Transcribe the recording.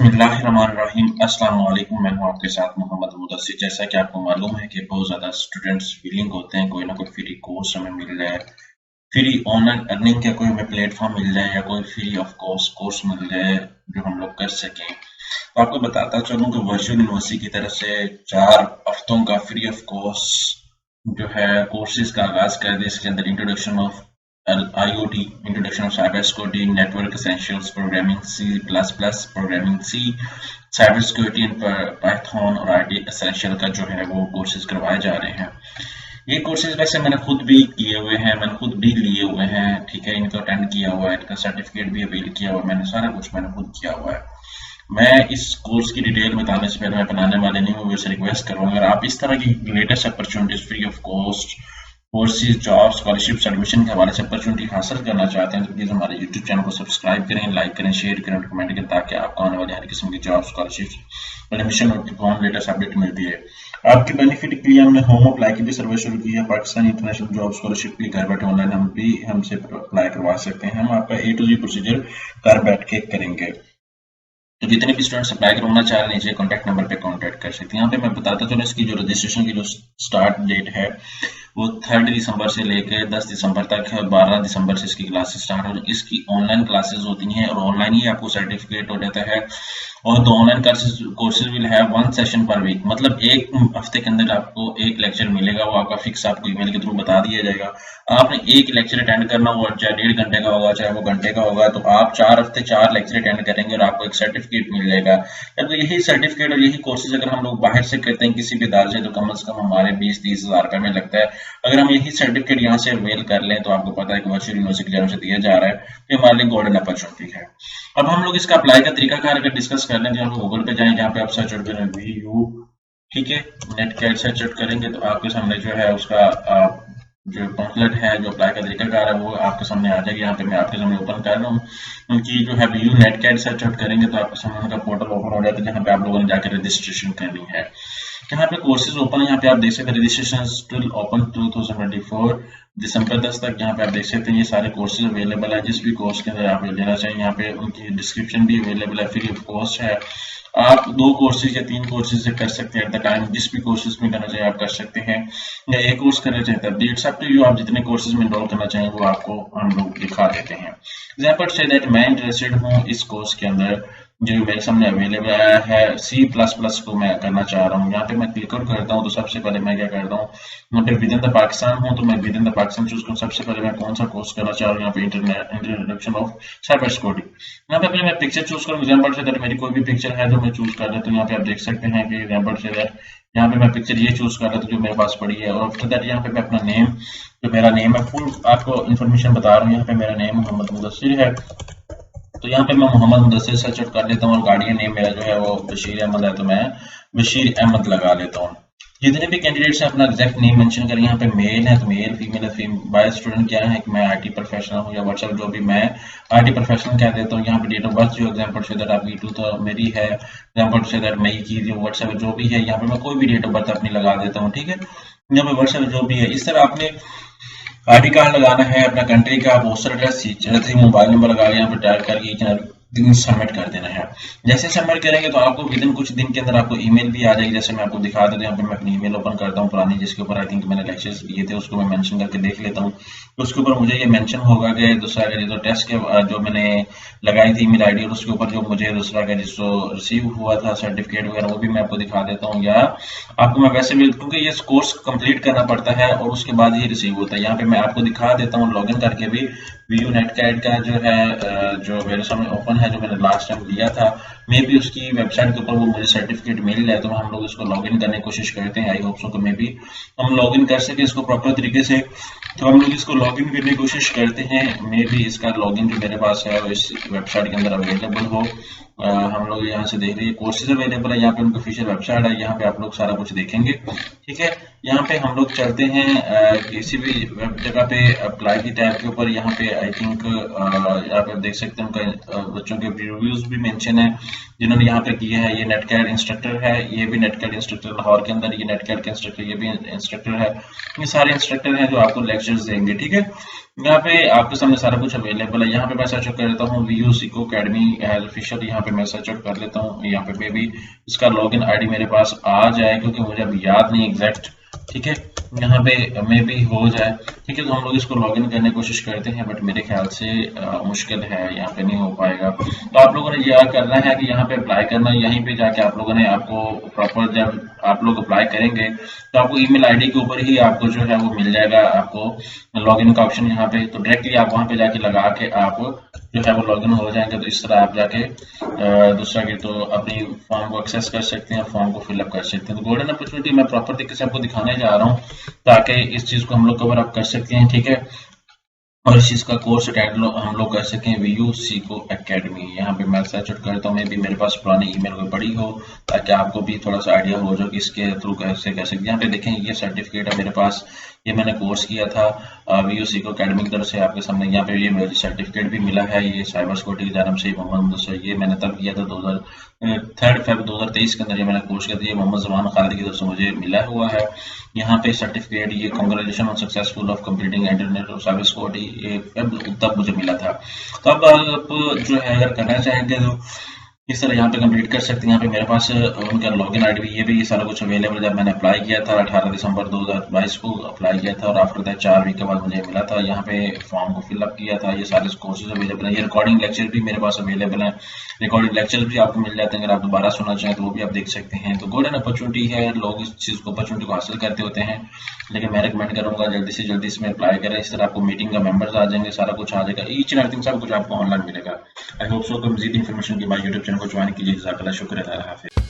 बिस्मिल्लाहिर्रहमानिर्रहीम। अस्सलाम वालेकुम। मैं हूं आपके साथ मोहम्मद मुदस्सिर। जैसा कि आपको मालूम है कि बहुत ज़्यादा स्टूडेंट्स विलिंग होते हैं कोई ना कोई फ्री कोर्स हमें मिल जाए, फ्री ऑनलाइन अर्निंग का कोई हमें प्लेटफॉर्म मिल जाए या कोई फ्री ऑफ कॉस्ट कोर्स मिल जाए जो हम लोग कर सकें। तो आपको बताता चलूँ कि वर्चुअल यूनिवर्सिटी की तरफ से 4 हफ्तों का फ्री ऑफ कॉस्ट जो है कोर्सेज का आगाज कर दिया। इसके अंदर introduction of IoT, introduction of cyber security, network essentials, programming C++, programming C, cyber security in Python और IT एसेंशियल का जो है वो कोर्सेज करवाए जा रहे हैं। ये कोर्सेज वैसे मैंने खुद भी किए हुए हैं, मैंने खुद भी लिए हुए हैं, ठीक है, इनको अटेंड किया हुआ है, इनका सर्टिफिकेट भी अवेल किया हुआ है, मैंने सारा कुछ मैंने खुद किया हुआ है। मैं इस कोर्स की डिटेल बताने से पहले मैं बनाने वाले नहीं हूँ, वैसे रिक्वेस्ट करूँगा अगर आप इस तरह की latest opportunities free of cost courses, job, scholarships, admission के हवाले से अपॉर्चुनिटी हासिल करना चाहते हैं तो प्लीज़ हमारे यूट्यूब चैनल को सब्सक्राइब करें, लाइक करें, शेयर करें, कमेंट करें ताकि आपको आने वाली हर किस्म की job, scholarship, admission notification latest update मिलती है। आपके बेनिफिट के लिए हमने होम अप्लाई की भी सर्विस शुरू की है। पाकिस्तान इंटरनेशनल जॉब स्कॉलरशिप के लिए घर बैठे ऑनलाइन हम भी हमसे अप्लाई करवा सकते हैं। हम आपका A to Z प्रोसीजर घर बैठ के करेंगे। तो जितने भी स्टूडेंट्स अप्लाई करना चाह रहे हैं नीचे कॉन्टैक्ट नंबर पे कॉन्टैक्ट कर सकते हैं। यहाँ पे मैं बताता चलूँ इसकी जो रजिस्ट्रेशन की जो स्टार्ट डेट है वो 3 दिसंबर से लेकर 10 दिसंबर तक है और 12 दिसंबर से इसकी क्लासेस स्टार्ट हो। इसकी ऑनलाइन क्लासेस होती हैं और ऑनलाइन ही आपको सर्टिफिकेट हो जाता है। और the online courses will have 1 session per week, मतलब एक हफ्ते के अंदर आपको एक लेक्चर मिलेगा, वो आपका फिक्स आपको ईमेल के थ्रू बता दिया जाएगा। आपने एक लेक्चर अटेंड करना हुआ, चाहे 1.5 घंटे का होगा चाहे वो घंटे का होगा, तो आप 4 हफ्ते 4 लेक्चर अटेंड करेंगे और आपको एक सर्टिफिकेट मिल जाएगा। तो यही सर्टिफिकेट और यही कोर्सेज अगर हम लोग बाहर से करते हैं किसी भी इदारे से तो कम से कम हमारे 20-30 हज़ार रुपये में लगता है। अगर हम यही सर्टिफिकेट यहाँ से अवेल कर लें तो आपको पता है कि वर्चुअल यूनिवर्सिटी की तरफ से दिया जा रहा है, तो हमारे लिए गोल्डन अपॉर्चुनिटी है। अब हम लोग इसका अप्लाई का तरीकाकार अगर डिस्कस कर लें तो यहाँ पे गूगल पे जाएं, जहाँ पे आप सर्च आउट करें VU, ठीक है, नेट कैट सर्च आउट करेंगे तो आपके सामने जो है उसका जो पम्फलेट है जो अप्लाई का तरीकाकार है वो आपके सामने आ जाएगी। यहाँ पे मैं आपके सामने ओपन कर रहा हूँ। उनकी जो है VU net cat search out करेंगे तो आपके सामने उनका पोर्टल ओपन हो जाता है जहाँ पे आप लोगों ने जाकर रजिस्ट्रेशन करनी है। यहाँ पे कोर्सेज ओपन है, यहाँ पे आप देख सकते हैं रजिस्ट्रेशन स्टिल ओपन 2024 दिसंबर 10 तक। यहाँ पे आप देख सकते हैं ये सारे कोर्सेज अवेलेबल है। जिस भी कोर्स के अंदर आप लेना चाहिए यहाँ पे उनकी डिस्क्रिप्शन भी अवेलेबल है, फ्री ऑफ कॉस्ट है। आप 2 कोर्सेज या 3 कोर्सेज से कर सकते हैं एट द टाइम, जिस भी कोर्सेज में करना चाहिए आप कर सकते हैं या एक कोर्स करना चाहते हैं इट्स अप टू यू। आप जितने कोर्सेज में इनरोल करना चाहें वो आपको हम लोग दिखा देते हैं। एग्जाम्पल से दैट मैं इंटरेस्टेड हूँ इस कोर्स के अंदर जो मेरे सामने अवेलेबल है C++ को मैं करना चाह रहा हूँ। यहाँ पे मैं क्लिक ऑन करता हूँ तो सबसे पहले मैं क्या करता हूँ, यहाँ पे विद इन द पाकिस्तान हूँ तो मैं with in the Pakistan choose करूँ। सबसे पहले मैं कौन सा कोर्स करना चाह रहा हूँ, यहाँ पे इंट्रोडक्शन ऑफ साइबर सिक्योरिटी। यहाँ पे अपने मैं पिक्चर चूज करूँ। एग्जाम्पल से दैट मेरी कोई भी पिक्चर है जो मैं चूज कर लेता हूँ। यहाँ पे आप देख सकते हैं कि एग्जाम्पल से दैट यहाँ पे मैं पिक्चर ये चूज कर लेता हूँ जो मेरे पास पड़ी है। और आफ्टर दैट यहाँ पे मैं अपना नेम, जो मेरा नेम है, फुल आपको इन्फॉर्मेशन बता रहा हूँ। यहाँ पे मेरा नेम मोहम्मद मुदस्सिर है तो यहाँ पे मैं मोहम्मद मुदस्सिर सर्च आउट कर लेता हूँ और गार्डियन नेम मेरा जो है वो बशीर अहमद है तो मैं बशीर अहमद लगा लेता हूँ। जितने भी कैंडिडेट्स हैं अपना एग्जैक्ट नेम मेंशन करें। यहाँ पे मेल है तो मेल, फीमेल है फीमेल, बाय स्टूडेंट क्या है कि मैं IT प्रोफेशनल हूँ या व्हाट्सएप जो भी मैं IT प्रोफेशनल कह देता हूँ। यहाँ पे डेट ऑफ बर्थ जो एग्जाम्पल से दैट आपकी 2 तो मेरी है, एग्जाम्पल से दैट मई की जो व्हाट्सएप जो भी है यहाँ पे मैं कोई भी डेट ऑफ बर्थ अपनी लगा देता हूँ, ठीक है। यहाँ पे व्हाट्सएप जो भी है इस तरह आपने ID कार्ड लगाना है, अपना कंट्री का पोस्टल एड्रेस, मोबाइल नंबर लगा के यहाँ पे टाइप करके दिन सबमिट कर देना है। जैसे सबमिट करेंगे तो आपको विद इन कुछ दिन के अंदर आपको ईमेल भी आ जाएगी। जैसे मैं आपको दिखा देता हूँ, यहाँ पे मैं अपनी ईमेल ओपन करता हूँ पुरानी जिसके ऊपर आई थिंक मैंने लेक्चर्स दिए थे, उसको मैं मेंशन करके देख लेता हूँ। तो उसके ऊपर मुझे ये मेंशन होगा कि दूसरा का जो टेस्ट के जो मैंने लगाई थी ईमेल ID और उसके ऊपर जो मुझे दूसरा का जो रिसीव हुआ था सर्टिफिकेट वगैरह वो भी मैं आपको दिखा देता हूँ। या आपको मैं वैसे भी, क्योंकि ये कोर्स कंप्लीट करना पड़ता है और उसके बाद ही रिसीव होता है, यहाँ पे मैं आपको दिखा देता हूँ लॉगिन करके भी। VU नेट कैट का जो है जो मेरे सामने ओपन है, जो मैंने लास्ट टाइम लिया था, मे भी उसकी वेबसाइट के ऊपर वो मुझे सर्टिफिकेट मिल जाए तो हम लोग इसको लॉगिन करने की कोशिश करते हैं। आई होप सो कि मे भी हम लॉगिन कर सके इसको प्रॉपर तरीके से। तो हम लोग इसको लॉगिन करने की कोशिश करते हैं। मे भी इसका लॉगिन जो मेरे पास है वो इस वेबसाइट के अंदर अवेलेबल हो। हम लोग यहाँ से देख रहे हैं कोर्सेज अवेलेबल है, यहाँ पे उनकी ऑफिशियल वेबसाइट है, यहाँ पे आप लोग सारा कुछ देखेंगे, ठीक है। यहाँ पे हम लोग चलते हैं किसी भी जगह पे अप्लाई की टैब के ऊपर। यहाँ पे आई थिंक यहाँ पे देख सकते हैं उनका बच्चों के रिव्यूज भी मेंशन है। जिन्होंने यहाँ पे किए हैं। ये नेटकैड इंस्ट्रक्टर है, ये भी नेटकैड इंस्ट्रक्टर लाहौर के अंदर, ये नेटकैड के इंस्ट्रक्टर, ये भी इंस्ट्रक्टर है। ये सारे इंस्ट्रक्टर हैं जो आपको लेक्चर्स देंगे, ठीक है। यहाँ पे आपके सामने सारा कुछ अवेलेबल है। यहाँ पे मैं सर्च कर लेता हूँ VU सीको अकेडमी एज ऑफिशियल, यहाँ पे मैं सर्च कर लेता हूँ। यहाँ पे मे भी इसका लॉगिन आईडी मेरे पास आ जाए, क्योंकि मुझे अभी याद नहीं एग्जैक्ट, ठीक है। यहाँ पे मे भी हो जाए, ठीक है। तो हम लोग इसको लॉगिन करने की कोशिश करते हैं, बट मेरे ख्याल से मुश्किल है, यहाँ पे नहीं हो पाएगा। तो आप लोगों ने यह करना है कि यहाँ पे अप्लाई करना है, यहीं पे जाके आप लोगों ने आपको प्रॉपर, जब आप लोग अप्लाई करेंगे तो आपको ईमेल आईडी के ऊपर ही आपको जो है वो मिल जाएगा, आपको लॉगिन का ऑप्शन यहाँ पे। तो डायरेक्टली आप वहाँ पे जाके लगा के आप जो है वो लॉगिन हो जाएंगे। तो इस तरह आप जाके दूसरा कि तो अपनी फॉर्म को एक्सेस कर सकते हैं, फॉर्म को फिलअप कर सकते हैं। तो गोल्डन अपॉर्चुनिटी मैं प्रॉपर तरीके से आपको दिखाने जा रहा हूँ, ताकि इस चीज़ को हम लोग कवर अप कर सकते हैं, ठीक है। और इस चीज़ का कोर्स अटेंड हम लोग कर सकें। VU सीको अकेडमी, यहाँ पे मैं सर्च करता हूँ, मैं भी मेरे पास पुरानी ईमेल कोई पड़ी हो, ताकि आपको भी थोड़ा सा आइडिया हो जो कि इसके थ्रू कैसे कर सकते हैं। यहाँ पे देखें, ये सर्टिफिकेट है मेरे पास, ये मैंने कोर्स किया था VU सीको अकेडमी की तरफ से। आपके सामने यहाँ पे ये सर्टिफिकेट भी मिला है, ये साइबर सिक्योरिटी की जानब से मोहम्मद मुदस्सिर, ये मैंने तब किया था 3 Feb 2023 के अंदर ये मैंने कोर्स किया था। ये मोहम्मद जमान खालिद की तरफ से मुझे मिला हुआ है। यहाँ पे सर्टिफिकेट, ये congratulation on successful of completing internet और साइबर सिक्योरिटी, ये तब मुझे मिला था। तो अब आप जो है अगर करना चाहेंगे तो इस तरह यहाँ पे कंप्लीट कर सकते हैं। यहाँ पे मेरे पास उनका लॉगिन आईडी भी, ये भी सारा कुछ अवेलेबल। जब मैंने अप्लाई किया था 18 दिसंबर 2022 को अप्लाई किया था, और आफ्टर दैट 4 वीक के बाद मुझे मिला था। यहाँ पे फॉर्म को फिलअप किया था। ये सारे कोर्सेज अवेलेबल हैं। ये रिकॉर्डिंग लेक्चर भी मेरे पास अवेलेबल है, रिकॉर्डिंग लेक्चर भी आपको मिल जाते हैं। अगर आप दोबारा सुनना चाहें तो वो भी आप देख सकते हैं। तो गोल्डन अपॉर्चुनिटी है, लोग इस चीज़ को अपॉर्चुनिटी को हासिल करते होते हैं, लेकिन मैं रिकमेंड करूंगा जल्दी से जल्दी इसमें अप्लाई करें। इस तरह आपको मीटिंग का मेंबर्स आ जाएंगे, सारा कुछ आ जाएगा, ईच एंड एवरीथिंग सब कुछ आपको ऑनलाइन मिलेगा। आई होप सो कि मजीद इन्फॉर्मेशन के बाद यूट्यूब चैनल को ज्वाइन कीजिए। जज़ाकल्लाह, शुक्रिया, अल्लाह हाफ़िज़।